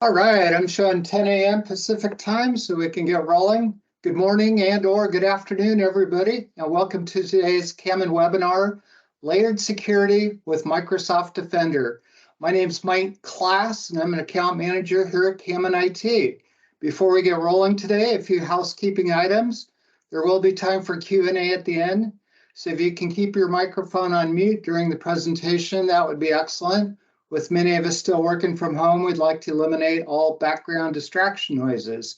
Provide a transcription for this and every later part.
All right, I'm showing 10 a.m. Pacific time so we can get rolling. Good morning and/or good afternoon, everybody, and welcome to today's KAMIND webinar, Layered Security with Microsoft Defender. My name is Mike Klass, and I'm an account manager here at KAMIND IT. Before we get rolling today, a few housekeeping items. There will be time for Q&A at the end, so if you can keep your microphone on mute during the presentation, that would be excellent. With many of us still working from home, we'd like to eliminate all background distraction noises.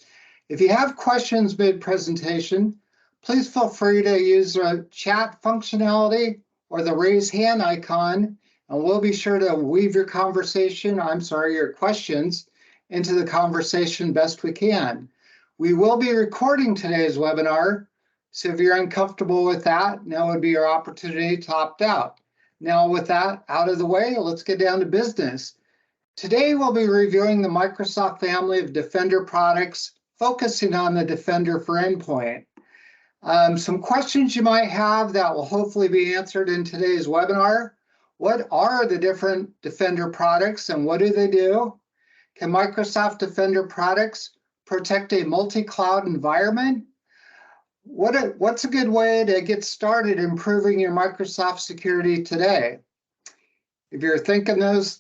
If you have questions mid-presentation, please feel free to use the chat functionality or the raise hand icon, and we'll be sure to weave your questions into the conversation best we can. We will be recording today's webinar, so if you're uncomfortable with that, now would be your opportunity to opt out. Now, with that out of the way, let's get down to business. Today, we'll be reviewing the Microsoft family of Defender products, focusing on the Defender for Endpoint. Some questions you might have that will hopefully be answered in today's webinar. What are the different Defender products and what do they do? Can Microsoft Defender products protect a multi-cloud environment? What's a good way to get started improving your Microsoft security today? If you're thinking those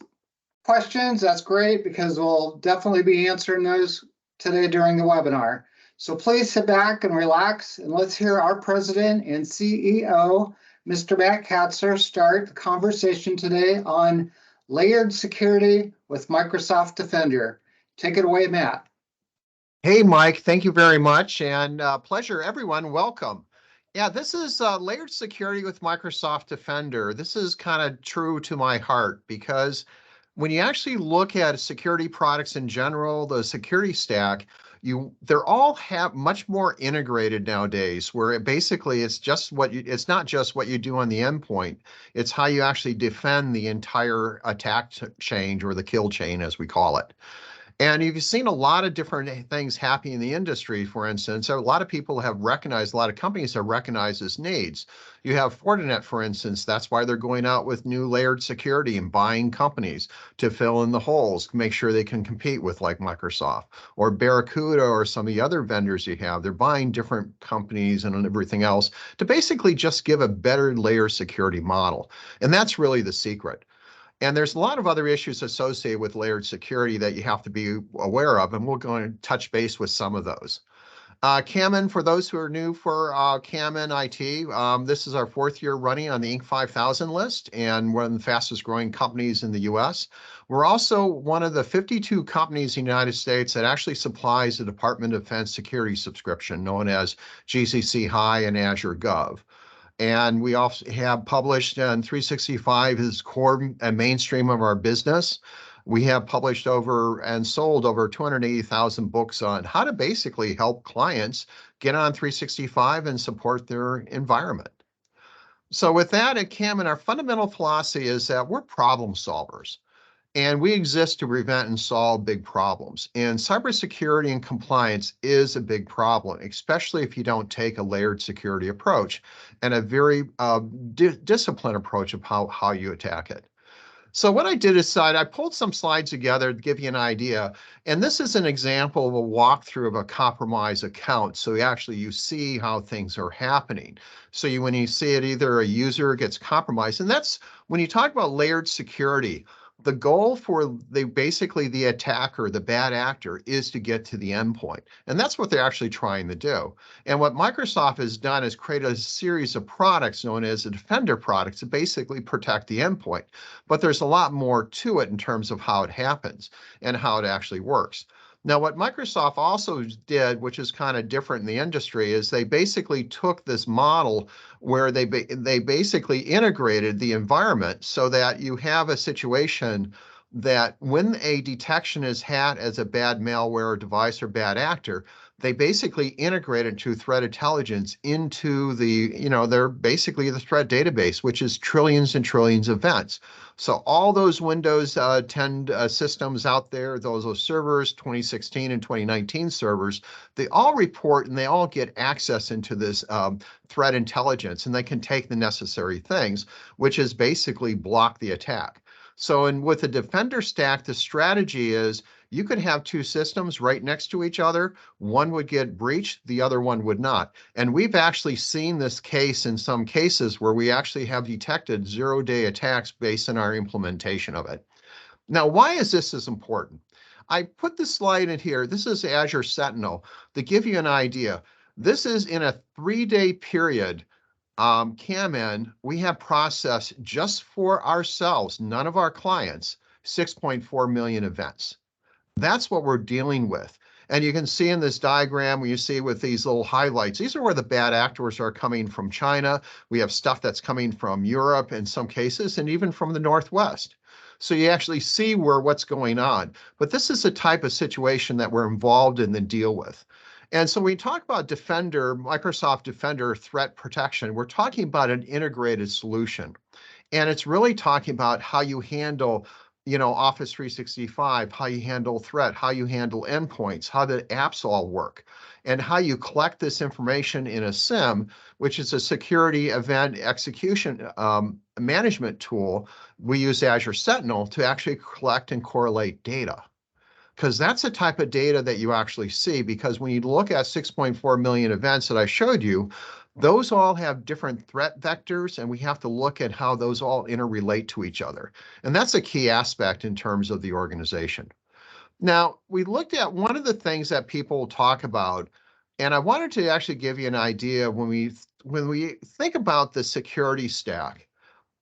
questions, that's great because we'll definitely be answering those today during the webinar. So please sit back and relax, and let's hear our President and CEO, Mr. Matt Katzer, start the conversation today on layered security with Microsoft Defender. Take it away, Matt. Hey, Mike, thank you very much, and pleasure, everyone. Welcome. Yeah, this is layered security with Microsoft Defender. This is kind of true to my heart because when you actually look at security products in general, the security stack, they're all have much more integrated nowadays, where basically it's not just what you do on the endpoint, it's how you actually defend the entire attack chain or the kill chain, as we call it. And you've seen a lot of different things happening in the industry. For instance, a lot of people have recognized, a lot of companies have recognized this needs. You have Fortinet, for instance, that's why they're going out with new layered security and buying companies to fill in the holes, make sure they can compete with like Microsoft. Or Barracuda or some of the other vendors you have, they're buying different companies and everything else to basically just give a better layer security model. And that's really the secret. And there's a lot of other issues associated with layered security that you have to be aware of, and we're going to touch base with some of those. KAMIND, for those who are new for KAMIND IT, this is our 4th year running on the Inc. 5000 list, and one of the fastest growing companies in the US. We're also one of the 52 companies in the United States that actually supplies the Department of Defense security subscription known as GCC High and Azure Gov. And we also have published on 365 is core and mainstream of our business. We have published over and sold over 280,000 books on how to basically help clients get on 365 and support their environment. So with that at KAMIND, our fundamental philosophy is that we're problem solvers. And we exist to prevent and solve big problems. And cybersecurity and compliance is a big problem, especially if you don't take a layered security approach and a very disciplined approach of how you attack it. So what I did is I pulled some slides together to give you an idea. And this is an example of a walkthrough of a compromised account. So you see how things are happening. So when you see it, either a user gets compromised, and that's when you talk about layered security, the goal for basically the attacker, the bad actor, is to get to the endpoint. And that's what they're actually trying to do. And what Microsoft has done is create a series of products known as the Defender products to basically protect the endpoint. But there's a lot more to it in terms of how it happens and how it actually works. Now, what Microsoft also did, which is kind of different in the industry, is they basically took this model where they basically integrated the environment so that you have a situation that when a detection is had as a bad malware device or bad actor, they basically integrate into threat intelligence into they're basically the threat database, which is trillions and trillions of events. So all those Windows 10 systems out there, those servers, 2016 and 2019 servers, they all report and they all get access into this threat intelligence, and they can take the necessary things, which is basically block the attack. So with the Defender stack, the strategy is You could have two systems right next to each other. One would get breached, the other one would not. And we've actually seen this case in some cases where we actually have detected zero-day attacks based on our implementation of it. Now, why is this as important? I put this slide in here. This is Azure Sentinel to give you an idea. This is in a 3-day period. KAMIND, we have processed just for ourselves, none of our clients, 6.4 million events. That's what we're dealing with. And you can see in this diagram, when you see with these little highlights, these are where the bad actors are coming from China. We have stuff that's coming from Europe in some cases, and even from the Northwest. So you actually see what's going on. But this is the type of situation that we're involved in and deal with. And so when we talk about Defender, Microsoft Defender threat protection, we're talking about an integrated solution. And it's really talking about how you handle, Office 365, how you handle threat, how you handle endpoints, how the apps all work, and how you collect this information in a SIEM, which is a security event execution management tool. We use Azure Sentinel to actually collect and correlate data, because that's the type of data that you actually see. Because when you look at 6.4 million events that I showed you, those all have different threat vectors, and we have to look at how those all interrelate to each other. And that's a key aspect in terms of the organization. Now, we looked at one of the things that people talk about, and I wanted to actually give you an idea when we think about the security stack.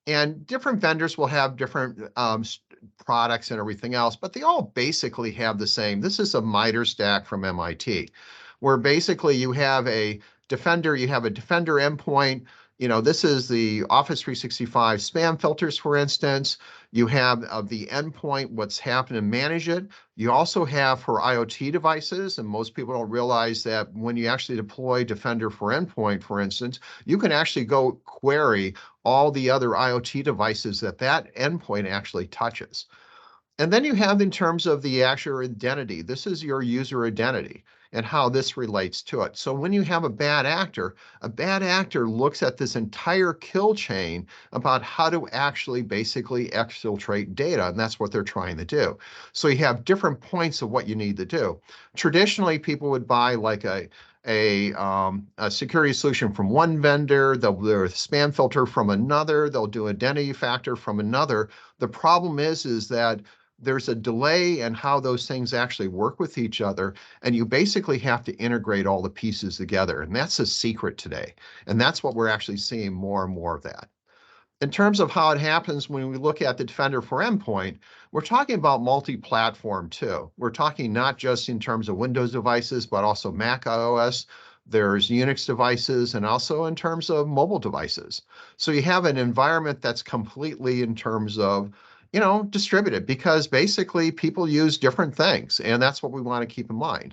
And different vendors will have different products and everything else, but they all basically have the same. This is a MITRE stack from MIT, where basically you have a Defender endpoint. This is the Office 365 spam filters, for instance. You have the endpoint, what's happened, and manage it. You also have for IoT devices, and most people don't realize that when you actually deploy Defender for Endpoint, for instance, you can actually go query all the other IoT devices that endpoint actually touches. And then you have in terms of the Azure identity, this is your user identity and how this relates to it. So when you have a bad actor looks at this entire kill chain about how to actually basically exfiltrate data, and that's what they're trying to do. So you have different points of what you need to do. Traditionally, people would buy like a security solution from one vendor, they'll do a spam filter from another, they'll do identity factor from another. The problem is that there's a delay in how those things actually work with each other, and you basically have to integrate all the pieces together, and that's a secret today. And that's what we're actually seeing more and more of that. In terms of how it happens when we look at the Defender for Endpoint, we're talking about multi-platform too. We're talking not just in terms of Windows devices, but also Mac OS. There's Unix devices, and also in terms of mobile devices. So you have an environment that's completely in terms of, distributed, because basically people use different things, and that's what we want to keep in mind.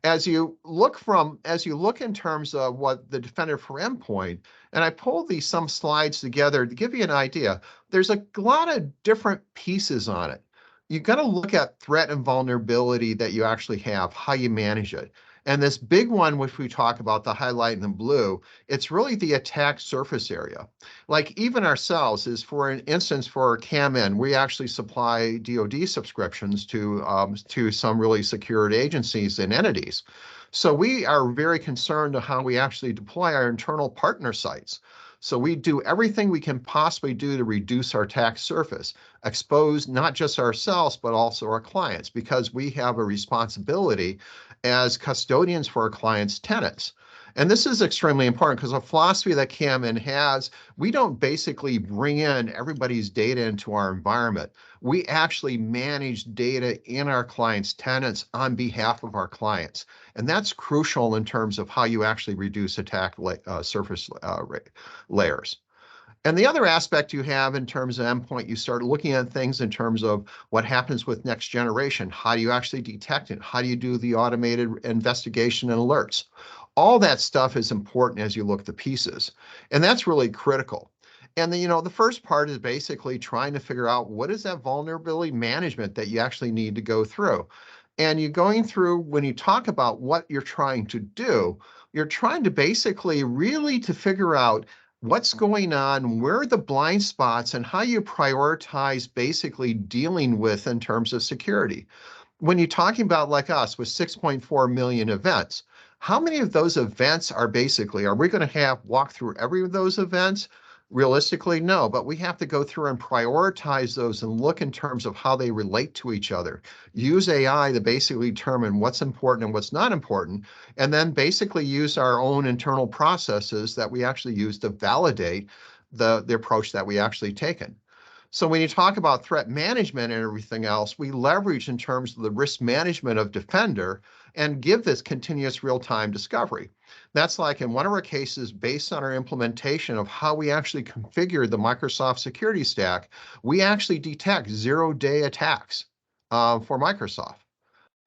As you look in terms of what the Defender for Endpoint, and I pulled some slides together to give you an idea, there's a lot of different pieces on it. You got to look at threat and vulnerability that you actually have, how you manage it. And this big one, which we talk about, the highlight in the blue, it's really the attack surface area. Like even ourselves is, for an instance, for KAMIND, we actually supply DoD subscriptions to some really secured agencies and entities. So we are very concerned of how we actually deploy our internal partner sites. So we do everything we can possibly do to reduce our attack surface, expose not just ourselves, but also our clients, because we have a responsibility as custodians for our clients' tenants. And this is extremely important because a philosophy that KAMIND has, we don't basically bring in everybody's data into our environment. We actually manage data in our clients' tenants on behalf of our clients. And that's crucial in terms of how you actually reduce attack surface layers. And the other aspect you have in terms of endpoint, you start looking at things in terms of what happens with next generation. How do you actually detect it? How do you do the automated investigation and alerts? All that stuff is important as you look at the pieces. And that's really critical. And the first part is basically trying to figure out what is that vulnerability management that you actually need to go through. And you're going through, when you talk about what you're trying to do, you're trying to basically really to figure out what's going on, where are the blind spots, and how you prioritize basically dealing with in terms of security. when you're talking about like us with 6.4 million events, how many of those events are we going to have walk through every of those events? Realistically, no, but we have to go through and prioritize those and look in terms of how they relate to each other. Use AI to basically determine what's important and what's not important, and then basically use our own internal processes that we actually use to validate the approach that we actually taken. So when you talk about threat management and everything else, we leverage in terms of the risk management of Defender and give this continuous real-time discovery. That's like in one of our cases, based on our implementation of how we actually configure the Microsoft security stack, we actually detect zero-day attacks for Microsoft.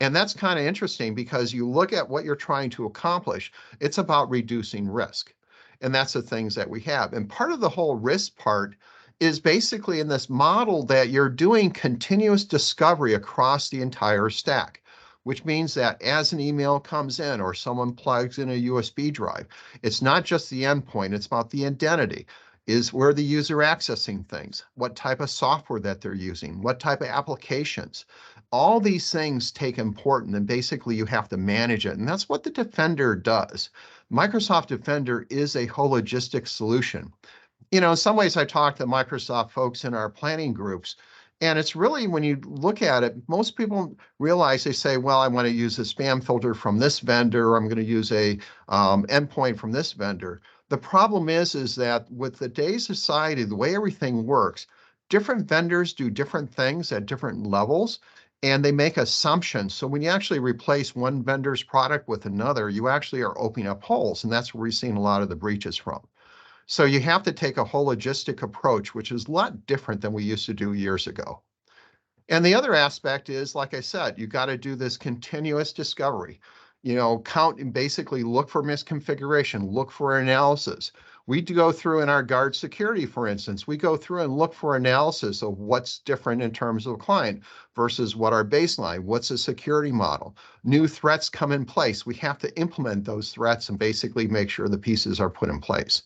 And that's kind of interesting because you look at what you're trying to accomplish, it's about reducing risk. And that's the things that we have. And part of the whole risk part is basically in this model that you're doing continuous discovery across the entire stack, which means that as an email comes in or someone plugs in a USB drive, it's not just the endpoint, it's about the identity. Is where the user accessing things, what type of software that they're using, what type of applications. All these things take important, and basically you have to manage it. And that's what the Defender does. Microsoft Defender is a holistic solution. In some ways, I talk to Microsoft folks in our planning groups, and it's really, when you look at it, most people realize, they say, well, I want to use a spam filter from this vendor, or I'm going to use a endpoint from this vendor. The problem is that with today's society, the way everything works, different vendors do different things at different levels, and they make assumptions. So when you actually replace one vendor's product with another, you actually are opening up holes, and that's where we've seen a lot of the breaches from. So you have to take a holistic approach, which is a lot different than we used to do years ago. And the other aspect is, like I said, you got to do this continuous discovery. Count and basically look for misconfiguration, look for analysis. We go through in our guard security, for instance, we go through and look for analysis of what's different in terms of client versus what our baseline, what's a security model. New threats come in place. We have to implement those threats and basically make sure the pieces are put in place.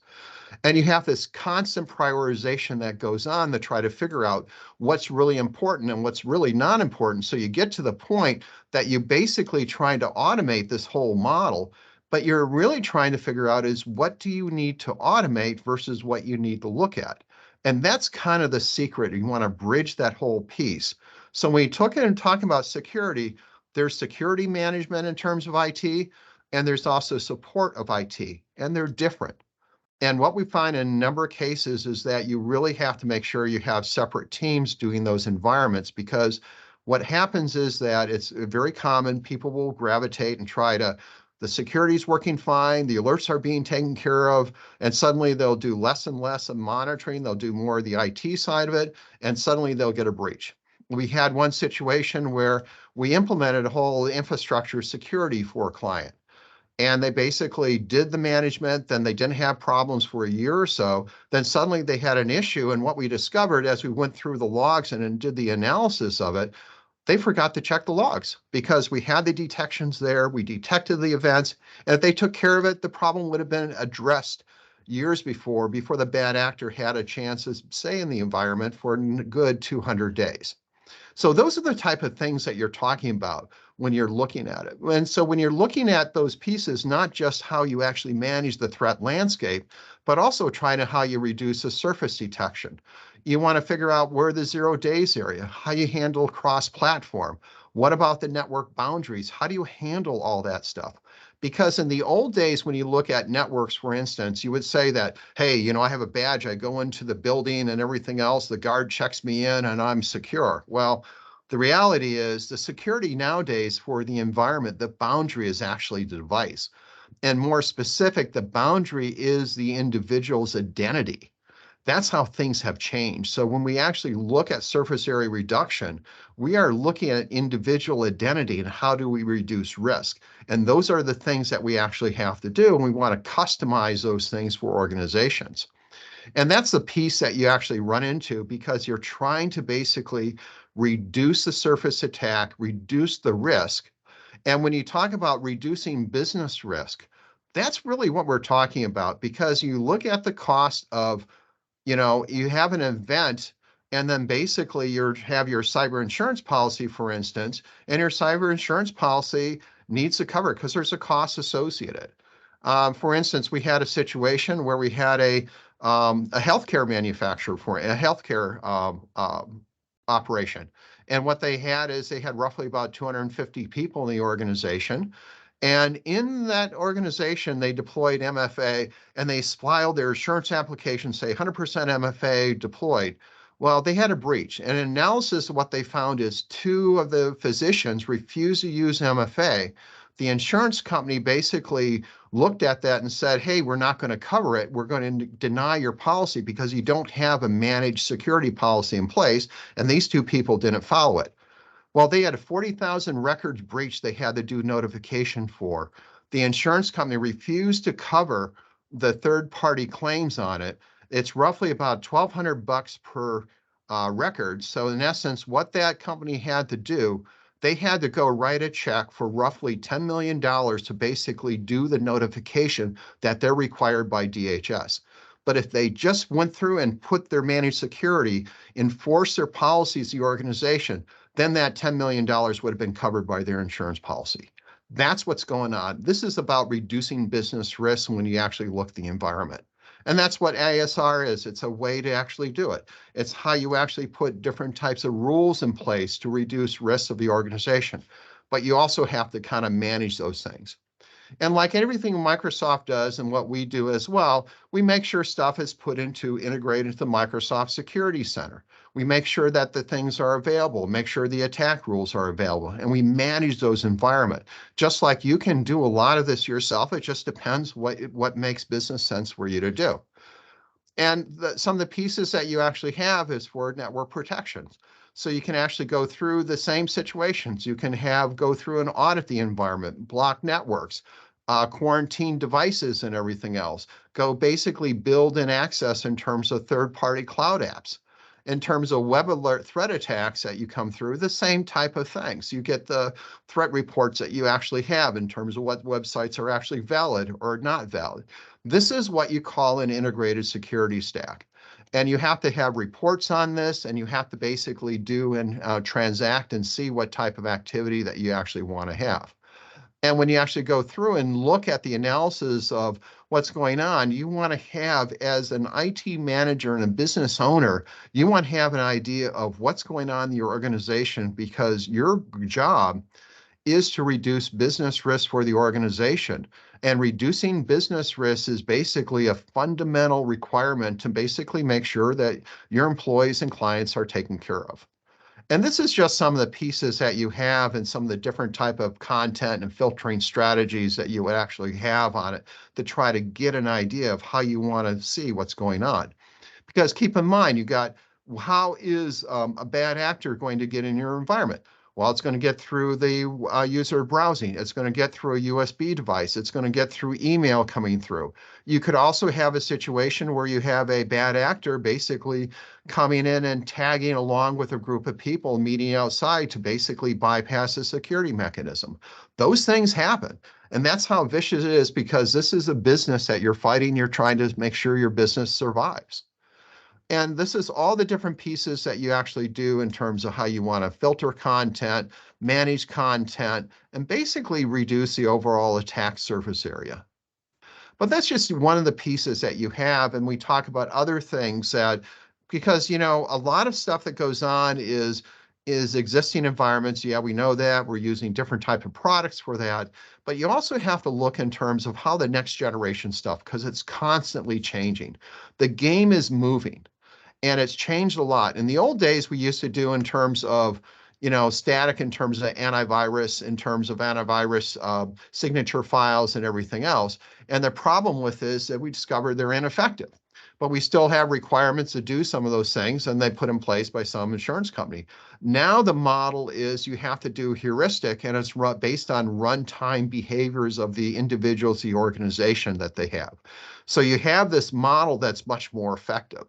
And you have this constant prioritization that goes on to try to figure out what's really important and what's really not important. So you get to the point that you're basically trying to automate this whole model, but you're really trying to figure out is what do you need to automate versus what you need to look at. And that's kind of the secret. You want to bridge that whole piece. So when you took it and talking about security, there's security management in terms of IT, and there's also support of IT, and they're different. And what we find in a number of cases is that you really have to make sure you have separate teams doing those environments, because what happens is that it's very common. People will gravitate and the security is working fine, the alerts are being taken care of, and suddenly they'll do less and less of monitoring. They'll do more of the IT side of it, and suddenly they'll get a breach. We had one situation where we implemented a whole infrastructure security for a client. And they basically did the management, then they didn't have problems for a year or so. Then suddenly they had an issue. And what we discovered as we went through the logs and did the analysis of it, they forgot to check the logs because we had the detections there. We detected the events. And if they took care of it, the problem would have been addressed years before the bad actor had a chance to stay in the environment for a good 200 days. So those are the type of things that you're talking about when you're looking at it. And so when you're looking at those pieces, not just how you actually manage the threat landscape, but also trying to how you reduce the surface detection. You want to figure out where the 0 days area, how you handle cross-platform. What about the network boundaries? How do you handle all that stuff? Because in the old days, when you look at networks, for instance, you would say that, hey, I have a badge, I go into the building and everything else, the guard checks me in and I'm secure. Well, the reality is the security nowadays for the environment, the boundary is actually the device. And more specific, the boundary is the individual's identity. That's how things have changed. So when we actually look at surface area reduction, we are looking at individual identity and how do we reduce risk. And those are the things that we actually have to do. And we want to customize those things for organizations. And that's the piece that you actually run into because you're trying to basically reduce the surface attack, reduce the risk. And when you talk about reducing business risk, that's really what we're talking about, because you look at the cost of, you have an event And then basically you have your cyber insurance policy, for instance, and your cyber insurance policy needs to cover it because there's a cost associated. For instance, we had a situation where we had a healthcare manufacturer for a healthcare operation. And what they had is they had roughly about 250 people in the organization. And in that organization, they deployed MFA and they filed their insurance application, say 100% MFA deployed. Well, they had a breach. And an analysis of what they found is two of the physicians refused to use MFA. The insurance company basically looked at that and said, hey, we're not going to cover it. We're going to deny your policy because you don't have a managed security policy in place. And these two people didn't follow it. Well, they had 40,000 records breached they had to do notification for. The insurance company refused to cover the third-party claims on it. It's roughly about $1,200 per record. So in essence, what that company had to do, they had to go write a check for roughly $10 million to basically do the notification that they're required by DHS. But if they just went through and put their managed security, enforce their policies, the organization, then that $10 million would have been covered by their insurance policy. That's what's going on. This is about reducing business risk when you actually look at the environment. And that's what ASR is. It's a way to actually do it. It's how you actually put different types of rules in place to reduce risks of the organization. But you also have to kind of manage those things. And like everything Microsoft does and what we do as well, we make sure stuff is put into integrated into the Microsoft Security Center. We make sure that the things are available, make sure the attack rules are available, and we manage those environments. Just like you can do a lot of this yourself, it just depends what makes business sense for you to do. And some of the pieces that you actually have is for network protections. So you can actually go through the same situations. You can go through and audit the environment, block networks, quarantine devices and everything else. Go basically build and access in terms of third-party cloud apps. In terms of web alert threat attacks that you come through, the same type of things. You get the threat reports that you actually have in terms of what websites are actually valid or not valid. This is what you call an integrated security stack. And you have to have reports on this, and you have to basically do and transact and see what type of activity that you actually want to have. And when you actually go through and look at the analysis of what's going on, you want to have, as an IT manager and a business owner, you want to have an idea of what's going on in your organization, because your job is to reduce business risk for the organization. And reducing business risk is basically a fundamental requirement to basically make sure that your employees and clients are taken care of. And this is just some of the pieces that you have and some of the different type of content and filtering strategies that you would actually have on it to try to get an idea of how you want to see what's going on. Because keep in mind, you got, how is a bad actor going to get in your environment? Well, it's going to get through the user browsing. It's going to get through a USB device. It's going to get through email coming through. You could also have a situation where you have a bad actor basically coming in and tagging along with a group of people meeting outside to basically bypass the security mechanism. Those things happen. And that's how vicious it is, because this is a business that you're fighting. You're trying to make sure your business survives. And this is all the different pieces that you actually do in terms of how you want to filter content, manage content, and basically reduce the overall attack surface area. But that's just one of the pieces that you have. And we talk about other things that, because, you know, a lot of stuff that goes on is existing environments. Yeah, we know that. We're using different type of products for that. But you also have to look in terms of how the next generation stuff, because it's constantly changing. The game is moving. And it's changed a lot. In the old days, we used to do in terms of, you know, static in terms of antivirus, in terms of antivirus signature files and everything else. And the problem with this is that we discovered they're ineffective. But we still have requirements to do some of those things, and they put in place by some insurance company. Now the model is you have to do heuristic, and it's based on runtime behaviors of the individuals, the organization that they have. So you have this model that's much more effective.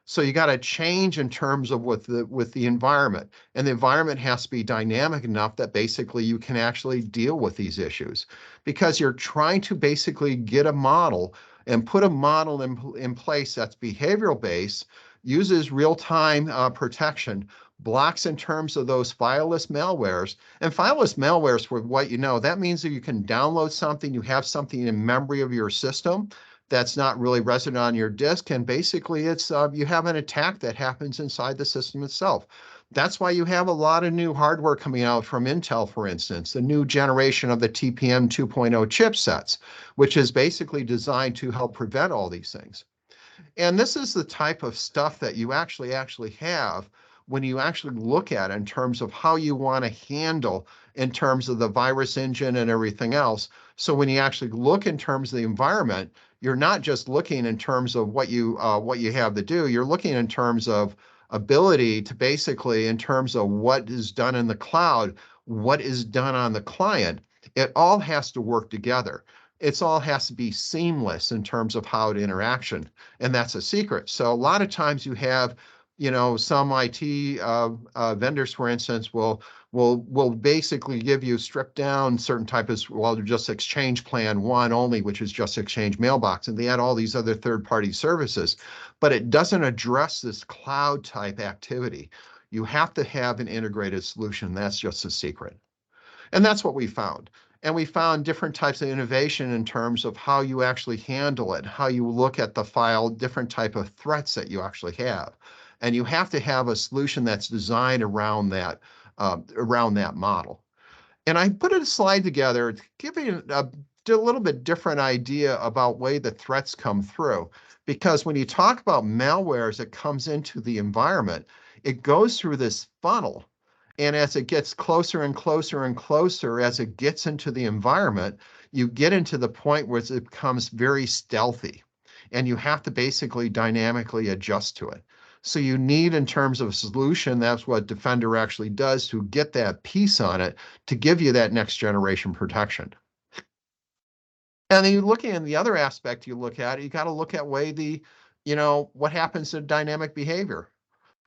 So you got to change in terms of with the environment, and the environment has to be dynamic enough that basically you can actually deal with these issues, because you're trying to basically get a model and put a model in place that's behavioral based uses real-time protection, blocks in terms of those fileless malwares. And fileless malwares, for what you know, that means that you can download something, you have something in memory of your system that's not really resident on your disk, and basically it's you have an attack that happens inside the system itself. That's why you have a lot of new hardware coming out from Intel, for instance, the new generation of the TPM 2.0 chipsets, which is basically designed to help prevent all these things. And this is the type of stuff that you actually have when you actually look at it in terms of how you want to handle in terms of the virus engine and everything else. So when you actually look in terms of the environment, you're not just looking in terms of what you have to do. You're looking in terms of ability to basically, in terms of what is done in the cloud, what is done on the client. It all has to work together. It all has to be seamless in terms of how it interaction, and that's a secret. So a lot of times you have, some IT vendors, for instance, will basically give you stripped down certain type of, well, just Exchange Plan 1 only, which is just Exchange Mailbox, and they add all these other third-party services, but it doesn't address this cloud type activity. You have to have an integrated solution. That's just a secret. And that's what we found. And we found different types of innovation in terms of how you actually handle it, how you look at the file, different type of threats that you actually have. And you have to have a solution that's designed around that model. And I put a slide together to give you a little bit different idea about way the threats come through. Because when you talk about malware as it comes into the environment, it goes through this funnel. And as it gets closer and closer and closer, as it gets into the environment, you get into the point where it becomes very stealthy. And you have to basically dynamically adjust to it. So you need, in terms of a solution, that's what Defender actually does, to get that piece on it to give you that next generation protection. And then you're looking at the other aspect you look at, you got to look at what happens to dynamic behavior.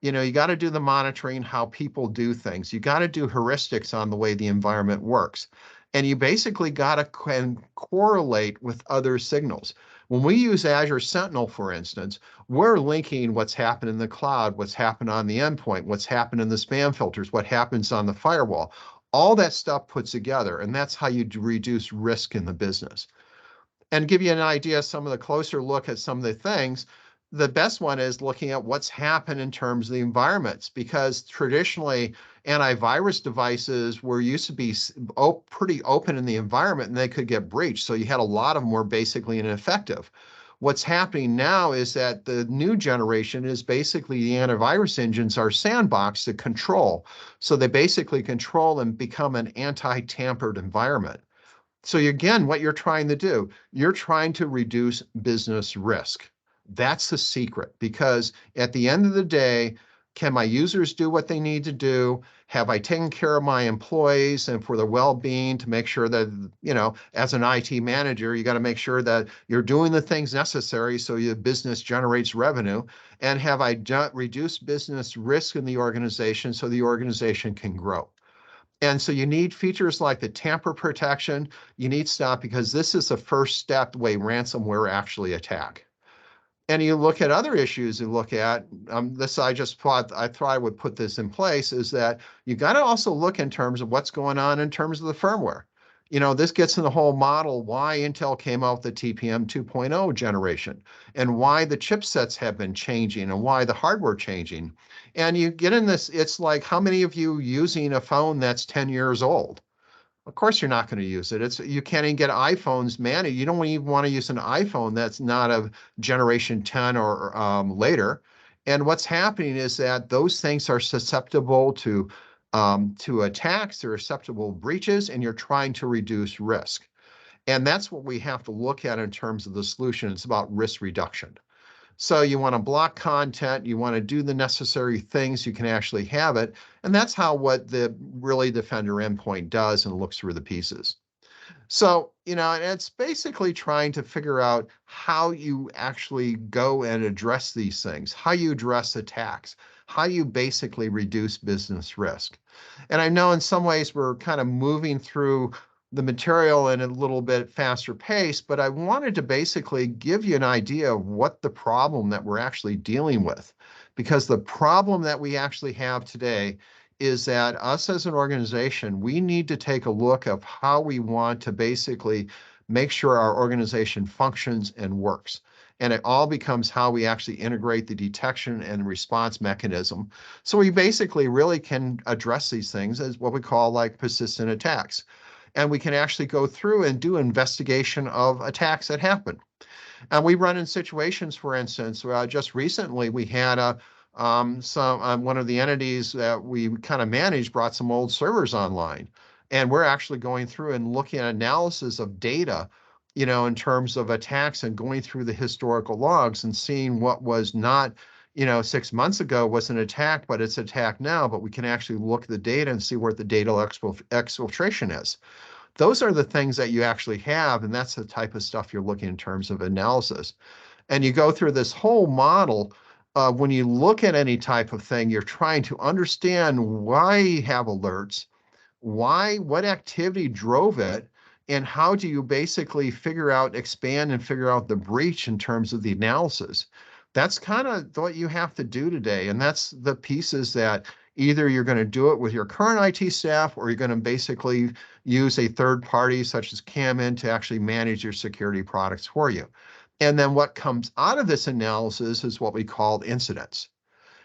You got to do the monitoring, how people do things. You got to do heuristics on the way the environment works. And you basically got to correlate with other signals. When we use Azure Sentinel, for instance, we're linking what's happened in the cloud, what's happened on the endpoint, what's happened in the spam filters, what happens on the firewall. All that stuff put together, and that's how you reduce risk in the business. And give you an idea, some of the closer look at some of the things, the best one is looking at what's happened in terms of the environments, because traditionally antivirus devices were used to be pretty open in the environment and they could get breached. So you had a lot of them were basically ineffective. What's happening now is that the new generation is basically the antivirus engines are sandboxed to control. So they basically control and become an anti-tampered environment. So again, what you're trying to do, you're trying to reduce business risk. That's the secret, because at the end of the day, can my users do what they need to do? Have I taken care of my employees and for their well-being to make sure that, as an IT manager, you got to make sure that you're doing the things necessary so your business generates revenue. And have I reduced business risk in the organization so the organization can grow? And so you need features like the tamper protection. You need stuff because this is the first step the way ransomware actually attack. And you look at other issues you look at, I thought I would put this in place, is that you got to also look in terms of what's going on in terms of the firmware. This gets in the whole model why Intel came out with the TPM 2.0 generation and why the chipsets have been changing and why the hardware changing. And you get in this, it's like, how many of you using a phone that's 10 years old? Of course you're not going to use it. You can't even get iPhones, man. You don't even want to use an iPhone that's not of generation 10 or later. And what's happening is that those things are susceptible to attacks, they're susceptible to breaches, and you're trying to reduce risk. And that's what we have to look at in terms of the solution. It's about risk reduction. So you want to block content, you want to do the necessary things, you can actually have it. And that's how what the really Defender endpoint does and looks through the pieces. So, and it's basically trying to figure out how you actually go and address these things, how you address attacks, how you basically reduce business risk. And I know in some ways we're kind of moving through the material in a little bit faster pace, but I wanted to basically give you an idea of what the problem that we're actually dealing with. because the problem that we actually have today is that us as an organization, we need to take a look of how we want to basically make sure our organization functions and works. And it all becomes how we actually integrate the detection and response mechanism. So we basically really can address these things as what we call like persistent attacks. And we can actually go through and do investigation of attacks that happen. And we run in situations, for instance, just recently we had one of the entities that we kind of managed brought some old servers online. And we're actually going through and looking at analysis of data, in terms of attacks and going through the historical logs and seeing what was not, 6 months ago was an attack, but it's attack now. But we can actually look at the data and see where the data exfiltration is. Those are the things that you actually have, and that's the type of stuff you're looking in terms of analysis. And you go through this whole model. When you look at any type of thing, you're trying to understand why you have alerts, what activity drove it, and how do you basically expand and figure out the breach in terms of the analysis. That's kind of what you have to do today. And that's the pieces that either you're going to do it with your current IT staff, or you're going to basically use a third party such as KAMIND to actually manage your security products for you. And then what comes out of this analysis is what we call incidents.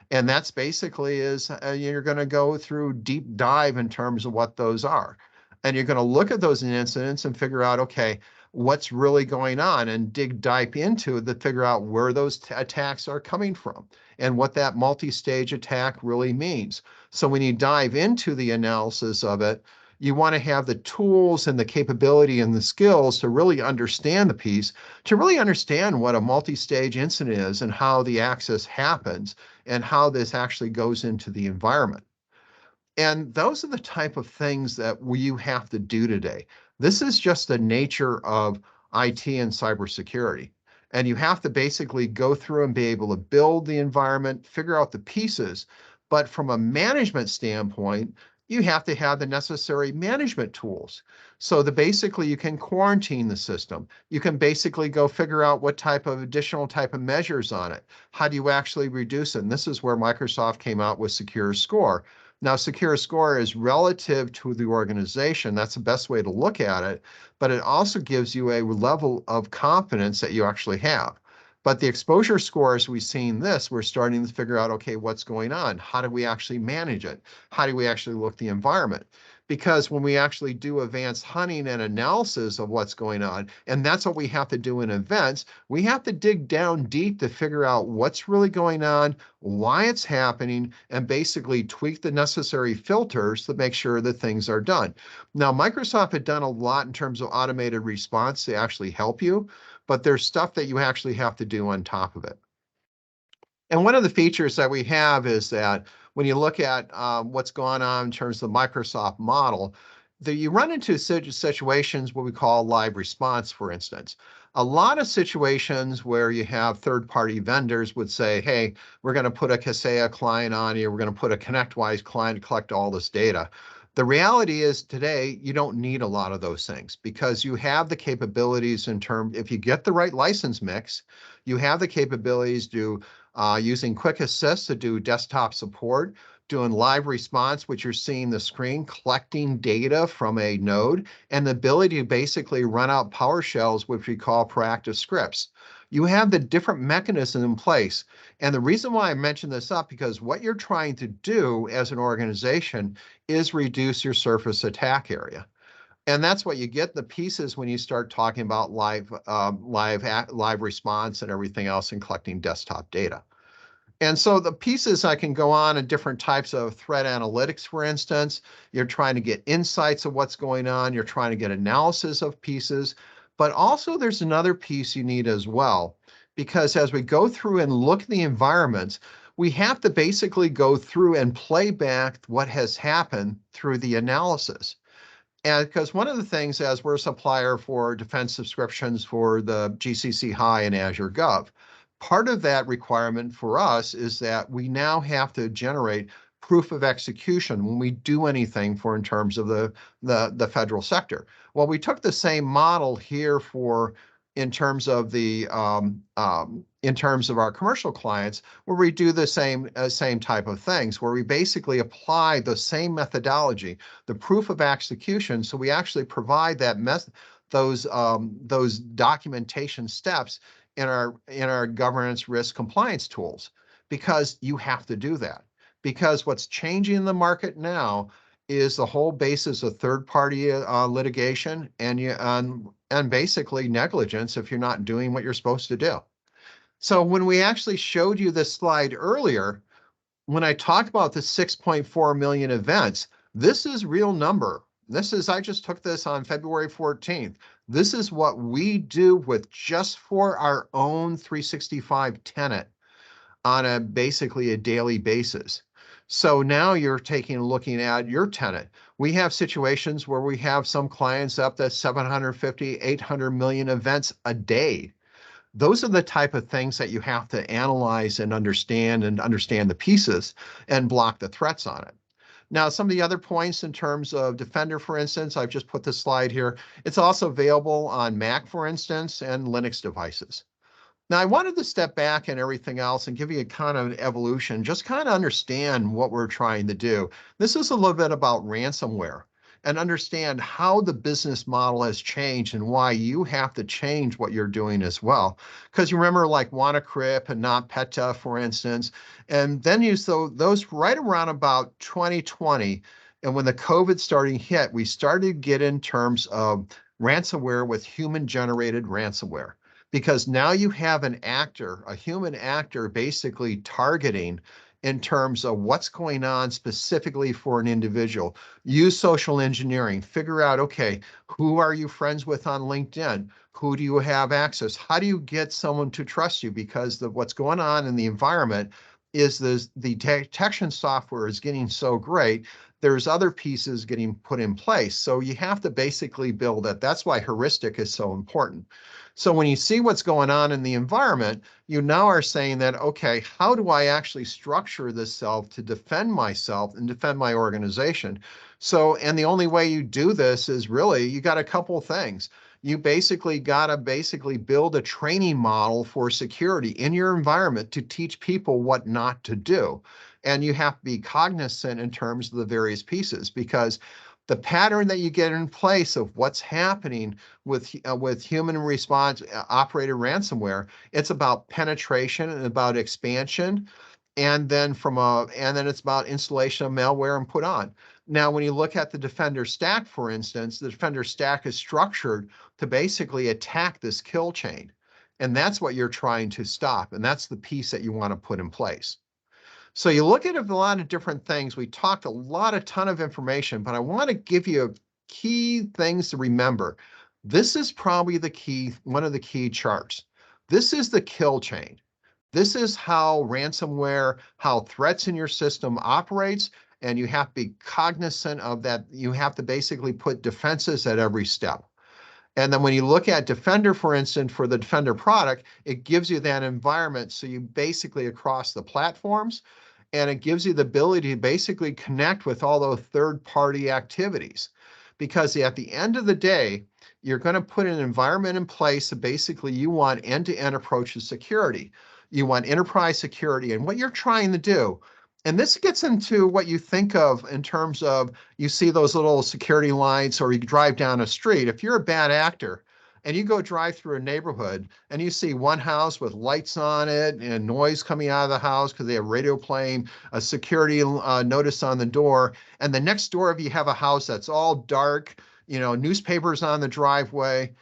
And that's basically you're going to go through deep dive in terms of what those are. And you're going to look at those incidents and figure out, okay, what's really going on, and dig deep into it to figure out where those attacks are coming from and what that multi-stage attack really means. So when you dive into the analysis of it, you want to have the tools and the capability and the skills to really understand the piece, to really understand what a multi-stage incident is and how the access happens and how this actually goes into the environment. And those are the type of things that you have to do today. This is just the nature of IT and cybersecurity. And you have to basically go through and be able to build the environment, figure out the pieces. But from a management standpoint, you have to have the necessary management tools. So basically you can quarantine the system. You can basically go figure out what type of additional type of measures on it. How do you actually reduce it? And this is where Microsoft came out with Secure Score. Now, Secure Score is relative to the organization. That's the best way to look at it, but it also gives you a level of confidence that you actually have. But the exposure scores, we've seen this, we're starting to figure out, okay, what's going on? How do we actually manage it? How do we actually look at the environment? Because when we actually do advanced hunting and analysis of what's going on, and that's what we have to do in events, we have to dig down deep to figure out what's really going on, why it's happening, and basically tweak the necessary filters to make sure that things are done. Now, Microsoft had done a lot in terms of automated response to actually help you, but there's stuff that you actually have to do on top of it. And one of the features that we have is that when you look at what's going on in terms of the Microsoft model, that you run into situations what we call live response, for instance. A lot of situations where you have third-party vendors would say, hey, we're going to put a Kaseya client on here, we're going to put a ConnectWise client to collect all this data. The reality is today, you don't need a lot of those things because you have the capabilities if you get the right license mix, you have the capabilities to using Quick Assist to do desktop support, doing live response, which you're seeing the screen, collecting data from a node, and the ability to basically run out PowerShells, which we call proactive scripts. You have the different mechanisms in place. And the reason why I mention this up, because what you're trying to do as an organization is reduce your surface attack area. And that's what you get the pieces when you start talking about live response and everything else and collecting desktop data. And so the pieces I can go on in different types of threat analytics, for instance, you're trying to get insights of what's going on, you're trying to get analysis of pieces, but also there's another piece you need as well, because as we go through and look at the environments, we have to basically go through and play back what has happened through the analysis. And because one of the things, as we're a supplier for defense subscriptions for the GCC High and Azure Gov, part of that requirement for us is that we now have to generate proof of execution when we do anything in terms of the federal sector. Well, we took the same model here for in terms of our commercial clients, where we do the same type of things, where we basically apply the same methodology, the proof of execution. So we actually provide those documentation steps in our governance risk compliance tools, because you have to do that. Because what's changing in the market now is the whole basis of third-party litigation and basically negligence if you're not doing what you're supposed to do. So when we actually showed you this slide earlier, when I talked about the 6.4 million events, this is real number. I just took this on February 14th. This is what we do with just for our own 365 tenant on basically a daily basis. So now you're looking at your tenant. We have situations where we have some clients up to 750, 800 million events a day. Those are the type of things that you have to analyze and understand the pieces and block the threats on it. Now, some of the other points in terms of Defender, for instance, I've just put this slide here. It's also available on Mac, for instance, and Linux devices. Now, I wanted to step back and everything else and give you a kind of an evolution, just kind of understand what we're trying to do. This is a little bit about ransomware and understand how the business model has changed and why you have to change what you're doing as well. Because you remember like WannaCrypt and NotPetya, for instance, and then those right around about 2020. And when the COVID starting hit, we started to get in terms of ransomware with human-generated ransomware. Because now you have a human actor basically targeting in terms of what's going on specifically for an individual. Use social engineering, figure out, okay, who are you friends with on LinkedIn? Who do you have access? How do you get someone to trust you? Because what's going on in the environment is the detection software is getting so great, there's other pieces getting put in place. So you have to basically build it. That's why heuristic is so important. So when you see what's going on in the environment, you now are saying that, okay, how do I actually structure this self to defend myself and defend my organization? So, and the only way you do this is really, you got a couple of things. You basically got to build a training model for security in your environment to teach people what not to do. And you have to be cognizant in terms of the various pieces, because the pattern that you get in place of what's happening with human response operated ransomware, it's about penetration and about expansion, and then it's about installation of malware and put on. Now, when you look at the Defender stack, for instance, the Defender stack is structured to basically attack this kill chain, and that's what you're trying to stop, and that's the piece that you want to put in place. So you look at a lot of different things. We talked a ton of information, but I want to give you key things to remember. This is probably one of the key charts. This is the kill chain. This is how ransomware, how threats in your system operates, and you have to be cognizant of that. You have to basically put defenses at every step. And then when you look at Defender, for instance, for the Defender product, it gives you that environment. So you basically across the platforms, and it gives you the ability to basically connect with all those third-party activities. Because at the end of the day, you're going to put an environment in place that basically you want end-to-end approach to security. You want enterprise security. And what you're trying to do, and this gets into what you think of in terms of, you see those little security lights, or you drive down a street. If you're a bad actor and you go drive through a neighborhood and you see one house with lights on it and noise coming out of the house because they have radio playing, a security notice on the door, and the next door, if you have a house that's all dark, newspapers on the driveway,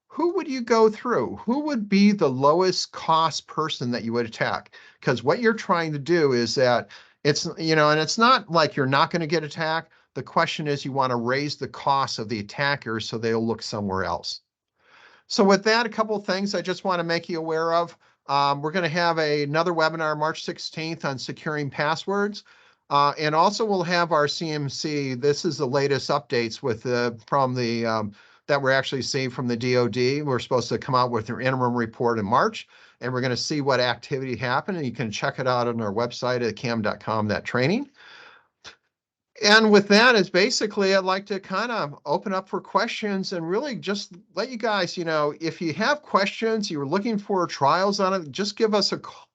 who would you go through? Who would be the lowest cost person that you would attack? Because what you're trying to do is that and it's not like you're not going to get attacked. The question is, you want to raise the cost of the attacker so they'll look somewhere else. So with that, a couple of things I just want to make you aware of. We're going to have another webinar March 16th on securing passwords. And also we'll have our CMC. This is the latest updates that we're actually seeing from the DoD. We're supposed to come out with an interim report in March, and we're going to see what activity happened. And you can check it out on our website at KAMIND.com, that training. And with that is basically, I'd like to kind of open up for questions and really just let you guys, if you have questions, you're looking for trials on it, just give us a call.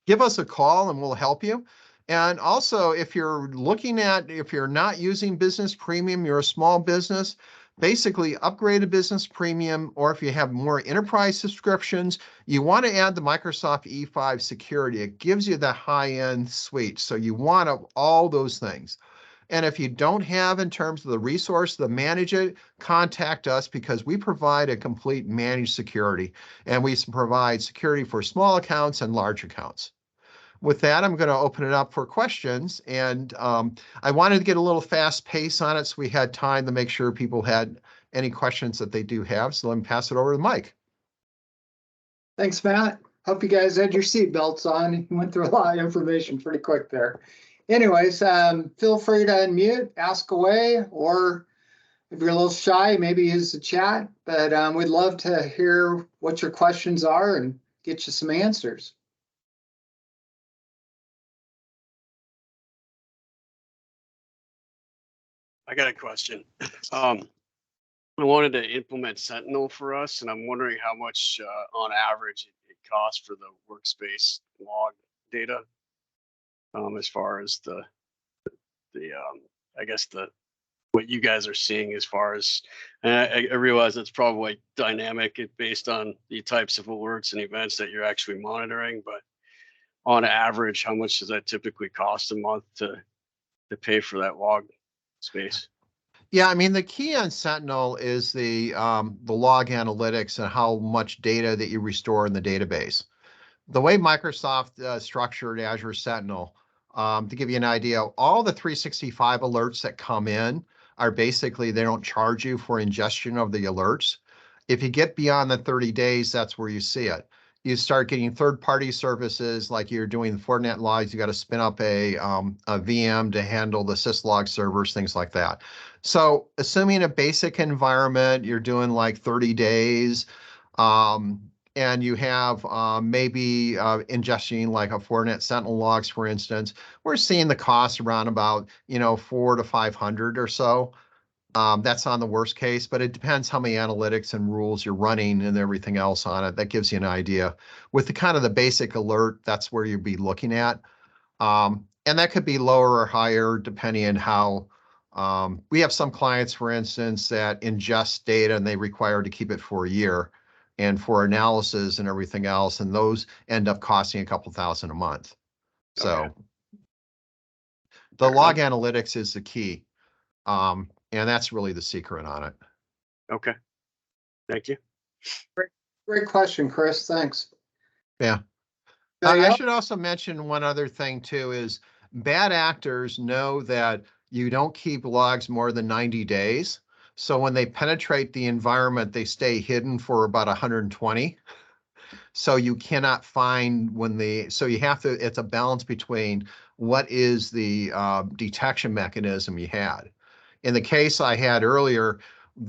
Give us a call and we'll help you. And also, if you're not using business premium, you're a small business, basically upgrade a business premium, or if you have more enterprise subscriptions, you want to add the Microsoft E5 security. It gives you the high-end suite. So you want all those things. And if you don't have in terms of the resource to manage it, contact us because we provide a complete managed security. And we provide security for small accounts and large accounts. With that, I'm going to open it up for questions. And I wanted to get a little fast pace on it so we had time to make sure people had any questions that they do have. So let me pass it over to Mike. Thanks, Matt. Hope you guys had your seatbelts on. You went through a lot of information pretty quick there. Anyways, feel free to unmute, ask away, or if you're a little shy, maybe use the chat. But we'd love to hear what your questions are and get you some answers. I got a question. I wanted to implement Sentinel for us, and I'm wondering how much, on average, it costs for the workspace log data, as far as I guess what you guys are seeing as far as. And I realize it's probably dynamic based on the types of alerts and events that you're actually monitoring, but on average, how much does that typically cost a month to pay for that log space? Yeah, I mean, the key on Sentinel is the log analytics and how much data that you restore in the database. The way Microsoft structured Azure Sentinel, to give you an idea, all the 365 alerts that come in are basically, they don't charge you for ingestion of the alerts. If you get beyond the 30 days, that's where you see it. You start getting third-party services like you're doing Fortinet logs. You got to spin up a VM to handle the syslog servers, things like that. So assuming a basic environment, you're doing like 30 days, and you have maybe ingesting like a Fortinet Sentinel logs, for instance, we're seeing the cost around about, $400 to $500 or so. That's on the worst case, but it depends how many analytics and rules you're running and everything else on it. That gives you an idea. With the kind of the basic alert, that's where you'd be looking at. And that could be lower or higher depending on how, we have some clients, for instance, that ingest data and they require to keep it for a year and for analysis and everything else. And those end up costing a couple $1,000 a month. So the log analytics is the key. And that's really the secret on it. Okay. Thank you. Great question, Chris. Thanks. Yeah. I should also mention one other thing too, is bad actors know that you don't keep logs more than 90 days. So when they penetrate the environment, they stay hidden for about 120. So you cannot find so you have to, it's a balance between what is the detection mechanism you had. In the case I had earlier,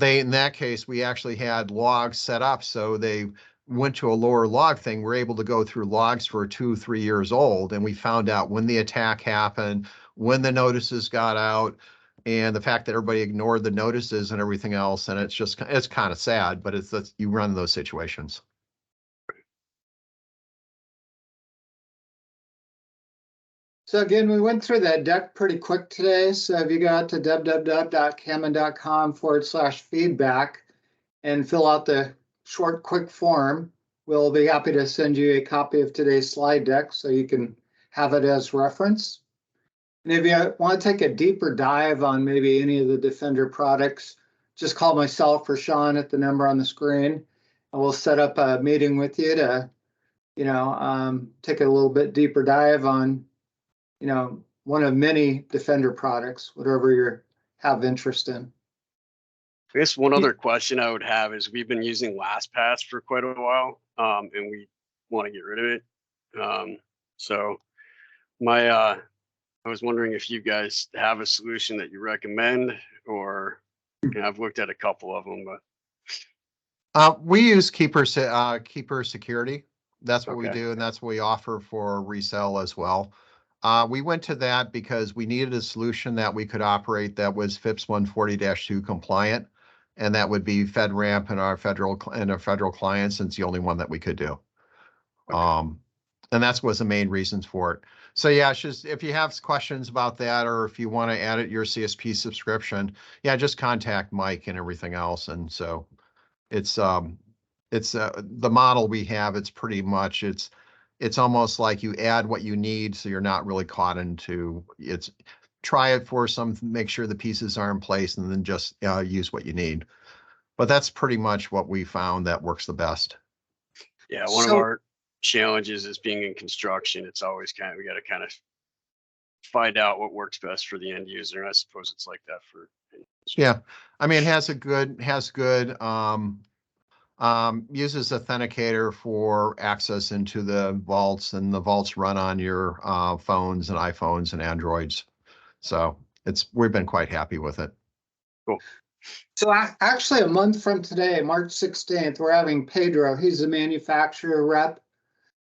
in that case, we actually had logs set up. So they went to a lower log thing. We're able to go through logs for 2-3 years old. And we found out when the attack happened, when the notices got out, and the fact that everybody ignored the notices and everything else. And it's kind of sad, but you run those situations. So again, we went through that deck pretty quick today. So if you go to www.kamind.com/feedback and fill out the short, quick form, we'll be happy to send you a copy of today's slide deck so you can have it as reference. And if you want to take a deeper dive on maybe any of the Defender products, just call myself or Sean at the number on the screen, and we'll set up a meeting with you to, take a little bit deeper dive on one of many Defender products, whatever you have interest in. I guess one other question I would have is we've been using LastPass for quite a while, and we want to get rid of it. So I was wondering if you guys have a solution that you recommend, or I've looked at a couple of them, but we use Keeper Security. That's what we do, and that's what we offer for resale as well. We went to that because we needed a solution that we could operate that was FIPS 140-2 compliant, and that would be FedRAMP and our federal clients, and it's the only one that we could do. And that's was the main reasons for it. So yeah, it's just if you have questions about that, or if you want to add it to your CSP subscription, yeah, just contact Mike and everything else. And so it's the model we have. It's pretty much it's almost like you add what you need, so you're not really caught into it's. Try it for some, make sure the pieces are in place, and then just use what you need. But that's pretty much what we found that works the best. Yeah, one of our challenges is being in construction. It's always we got to kind of find out what works best for the end user. And I suppose it's like that for. Yeah, I mean, it has good uses Authenticator for access into the vaults, and the vaults run on your phones and iPhones and Androids. So we've been quite happy with it. Cool. So actually a month from today, March 16th, we're having Pedro. He's the manufacturer rep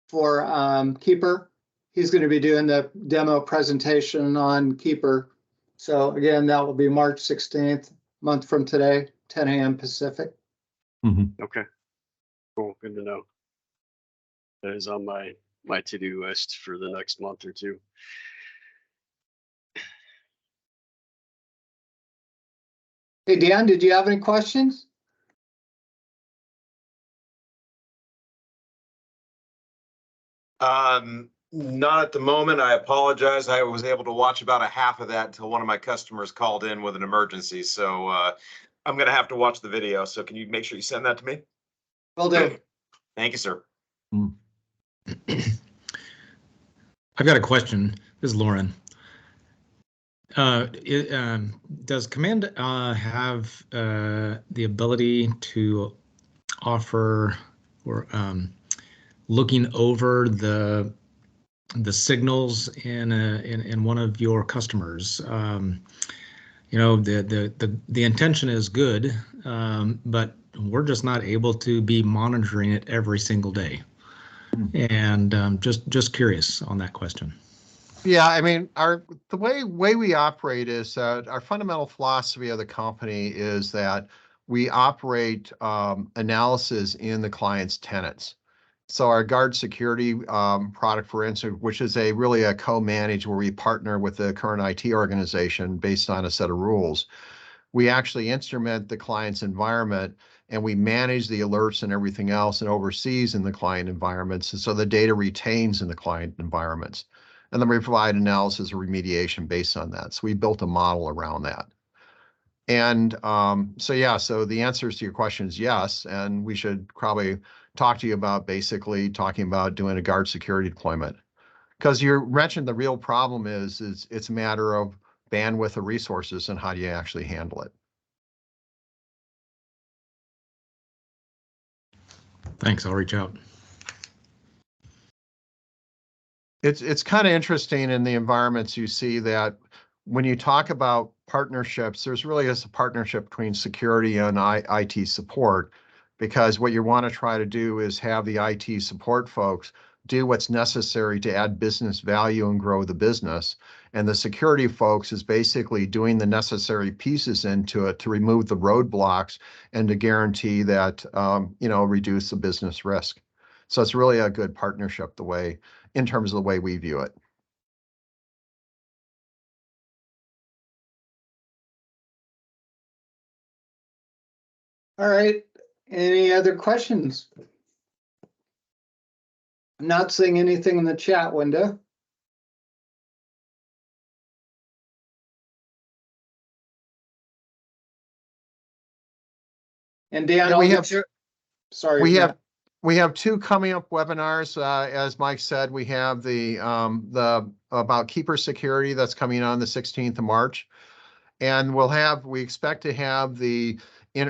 for Keeper. He's going to be doing the demo presentation on Keeper. So again, that will be March 16th, month from today, 10 a.m. Pacific. Mm-hmm. Okay. Cool. Good to know. That is on my to-do list for the next month or two. Hey, Dan, did you have any questions? Not at the moment. I apologize. I was able to watch about a half of that until one of my customers called in with an emergency. So I'm going to have to watch the video. So can you make sure you send that to me? Will do. Thank you, sir. I've got a question. This is Lauren. Does KAMIND have the ability to offer or looking over the signals in one of your customers? You know, the intention is good, but we're just not able to be monitoring it every single day. And just curious on that question. Yeah, I mean, the way we operate is our fundamental philosophy of the company is that we operate analysis in the client's tenants. So our guard security product, for instance, which is really a co-managed where we partner with the current IT organization based on a set of rules. We actually instrument the client's environment, and we manage the alerts and everything else and oversees in the client environments. And so the data retains in the client environments. And then we provide analysis or remediation based on that. So we built a model around that. And so the answers to your question is yes. And we should probably talk to you about basically talking about doing a guard security deployment. Because you mentioned the real problem is it's a matter of bandwidth of resources and how do you actually handle it. Thanks, I'll reach out. It's kind of interesting in the environments you see that when you talk about partnerships, there's really is a partnership between security and IT support, because what you want to try to do is have the IT support folks do what's necessary to add business value and grow the business. And the security folks is basically doing the necessary pieces into it to remove the roadblocks and to guarantee that, reduce the business risk. So it's really a good partnership in terms of the way we view it. All right. Any other questions? I'm not seeing anything in the chat window. And Dan, we have two coming up webinars. As Mike said, we have the about Keeper security that's coming on the 16th of March. And we expect to have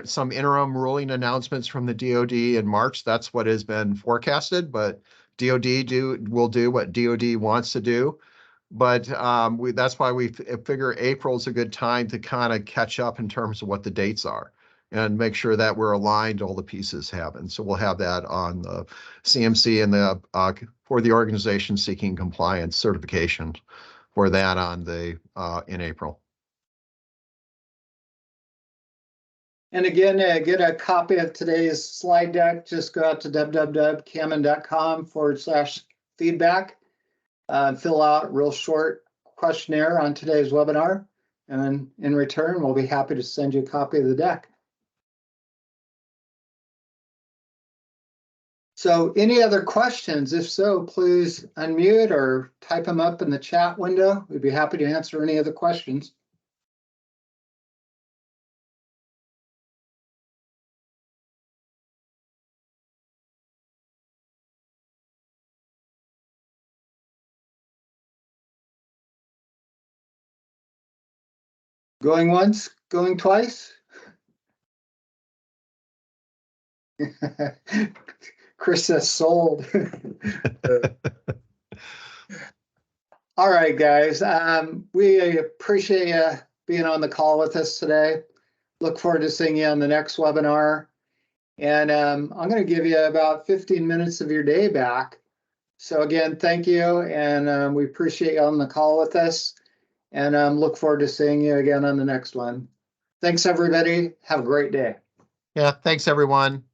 some interim ruling announcements from the DoD in March. That's what has been forecasted, but DoD will do what DoD wants to do. But that's why we figure April is a good time to kind of catch up in terms of what the dates are. and make sure that we're aligned, all the pieces happen. So we'll have that on the CMC and the for the organization seeking compliance certification for that on the in April. And again, get a copy of today's slide deck. Just go out to www.kamind.com/feedback. Fill out a real short questionnaire on today's webinar. And in return, we'll be happy to send you a copy of the deck. So any other questions? If so, please unmute or type them up in the chat window. We'd be happy to answer any other questions. Going once, going twice? Chris says sold. All right, guys. We appreciate you being on the call with us today. Look forward to seeing you on the next webinar. And I'm going to give you about 15 minutes of your day back. So again, thank you. And we appreciate you on the call with us. And look forward to seeing you again on the next one. Thanks, everybody. Have a great day. Yeah, thanks, everyone.